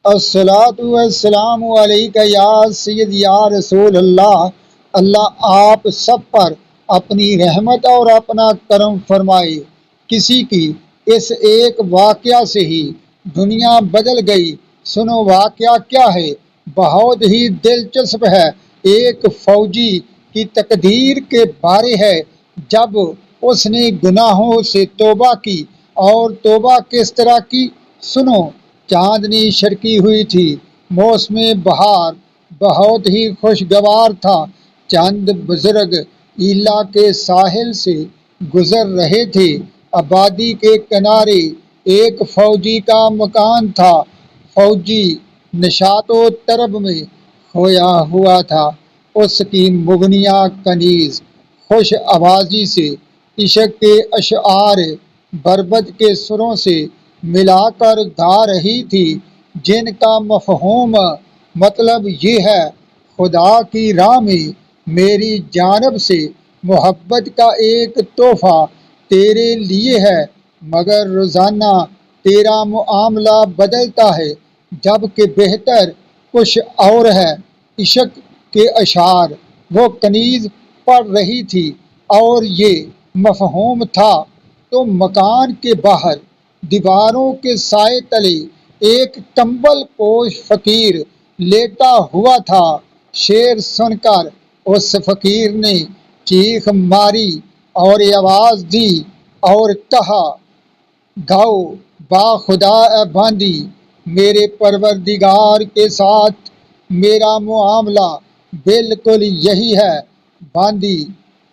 الصلاۃ والسلام علیک یا سید یا رسول اللہ۔ اللہ آپ سب پر اپنی رحمت اور اپنا کرم فرمائے۔ کسی کی اس ایک واقعہ سے ہی دنیا بدل گئی۔ سنو واقعہ کیا ہے، بہت ہی دلچسپ ہے۔ ایک فوجی کی تقدیر کے بارے ہے جب اس نے گناہوں سے توبہ کی۔ اور توبہ کس طرح کی، سنو۔ چاندنی چھڑکی ہوئی تھی، موسم بہار بہت ہی خوشگوار تھا۔ چند بزرگ ایلا کے ساحل سے گزر رہے تھے۔ آبادی کے کنارے ایک فوجی کا مکان تھا۔ فوجی نشاط و طرب میں کھویا ہوا تھا۔ اس کی مغنیہ کنیز خوش آوازی سے عشق کے اشعار بربط کے سروں سے ملا کر گا رہی تھی، جن کا مفہوم مطلب یہ ہے: خدا کی راہ میں میری جانب سے محبت کا ایک تحفہ تیرے لیے ہے، مگر روزانہ تیرا معاملہ بدلتا ہے، جبکہ بہتر کچھ اور ہے۔ عشق کے اشعار وہ کنیز پڑھ رہی تھی اور یہ مفہوم تھا تو مکان کے باہر دیواروں کے سائے تلے ایک کمبل پوش فقیر لیٹا ہوا تھا۔ شعر سن کر اس فقیر نے چیخ ماری اور آواز دی اور کہا: گاؤ با خدا اے باندی، میرے پروردگار کے ساتھ میرا معاملہ بالکل یہی ہے۔ باندی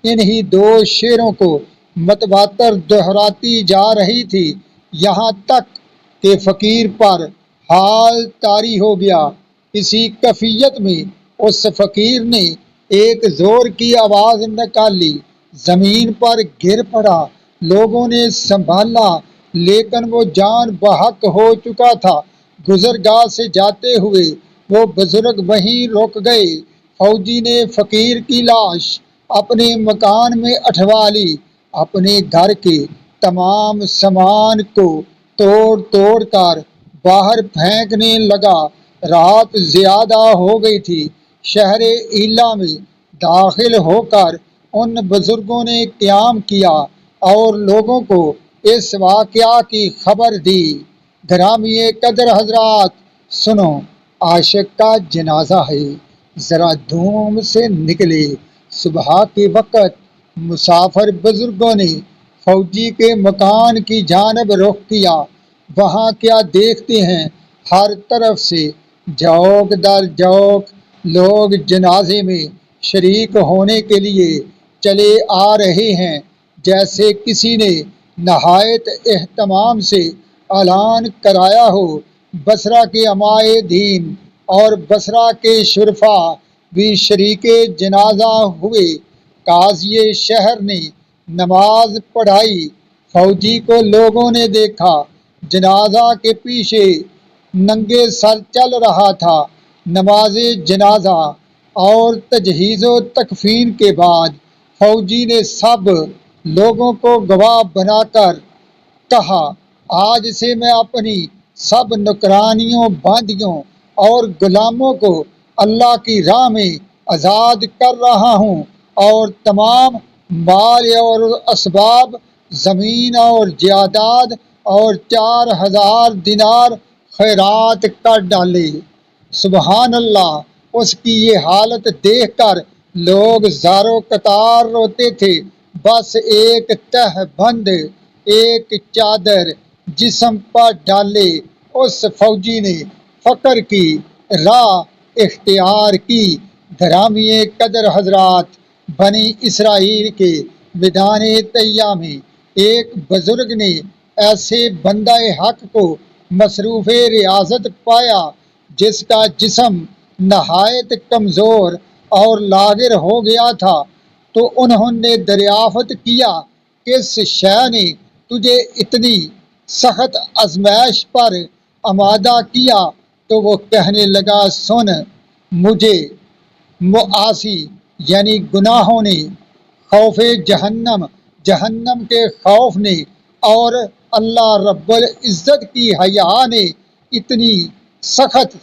انہی دو شعروں کو متواتر دہراتی جا رہی تھی، یہاں تک کہ فقیر پر حال طاری ہو گیا۔ اسی کیفیت میں اس فقیر نے ایک زور کی آواز نکالی، زمین پر گر پڑا۔ لوگوں نے سنبھالا، لیکن وہ جان بحق ہو چکا تھا۔ گزرگاہ سے جاتے ہوئے وہ بزرگ وہیں رک گئے۔ فوجی نے فقیر کی لاش اپنے مکان میں اٹھوا لی، اپنے گھر کے تمام سامان کو توڑ توڑ کر باہر پھینکنے لگا۔ رات زیادہ ہو گئی تھی۔ شہر ایلا میں داخل ہو کر ان بزرگوں نے قیام کیا اور لوگوں کو اس واقعہ کی خبر دی۔ گرامی قدر حضرات، سنو، عاشق کا جنازہ ہے، ذرا دھوم سے نکلے۔ صبح کے وقت مسافر بزرگوں نے فوجی کے مکان کی جانب رخ کیا۔ وہاں کیا دیکھتے ہیں، ہر طرف سے جوق در جوق لوگ جنازے میں شریک ہونے کے لیے چلے آ رہے ہیں۔ جیسے کسی نے نہایت اہتمام سے اعلان کرایا ہو۔ بصرہ کے علماء دین اور بصرہ کے شرفاء بھی شریک جنازہ ہوئے۔ قاضی شہر نے نماز پڑھائی۔ فوجی کو لوگوں نے دیکھا، جنازہ کے پیچھے ننگے سر چل رہا تھا۔ نماز جنازہ اور تجہیز و تکفین کے بعد فوجی نے سب لوگوں کو گواہ بنا کر کہا: آج سے میں اپنی سب نوکرانیوں، باندیوں اور غلاموں کو اللہ کی راہ میں آزاد کر رہا ہوں، اور تمام مال اور اسباب، زمین اور جائیداد اور 4000 دینار خیرات کر ڈالے۔ سبحان اللہ! اس کی یہ حالت دیکھ کر لوگ زارو قطار روتے تھے۔ بس ایک تہ بند، ایک چادر جسم پر ڈالے اس فوجی نے فقر کی راہ اختیار کی۔ گرامی قدر حضرات، بنی اسرائیل کے میدان طیہ میں ایک بزرگ نے ایسے بندہ حق کو مصروف ریاضت پایا جس کا جسم نہایت کمزور اور لاغر ہو گیا تھا۔ تو انہوں نے دریافت کیا، کس شے نے تجھے اتنی سخت آزمائش پر آمادہ کیا؟ تو وہ کہنے لگا، سن، مجھے معاصی یعنی گناہوں نے، خوف جہنم، جہنم کے خوف نے، اور اللہ رب العزت کی حیا نے اتنی سخت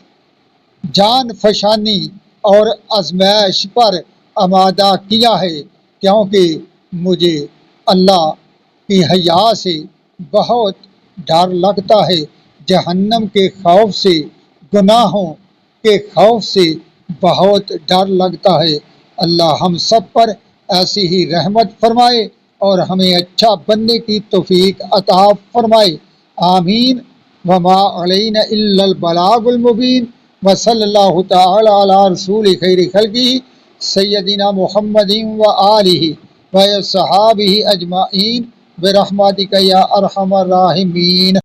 جان فشانی اور آزمائش پر آمادہ کیا ہے، کیونکہ مجھے اللہ کی حیا سے بہت ڈر لگتا ہے، جہنم کے خوف سے، گناہوں کے خوف سے بہت ڈر لگتا ہے۔ اللہ ہم سب پر ایسی ہی رحمت فرمائے اور ہمیں اچھا بننے کی توفیق عطا فرمائے، آمین۔ وما علینا الا البلاغ المبین، وصلی اللہ تعالی علی رسول خیر خلقہ سیدنا محمد و آلہ و صحابہ اجمعین برحمتک یا ارحم الراحمین۔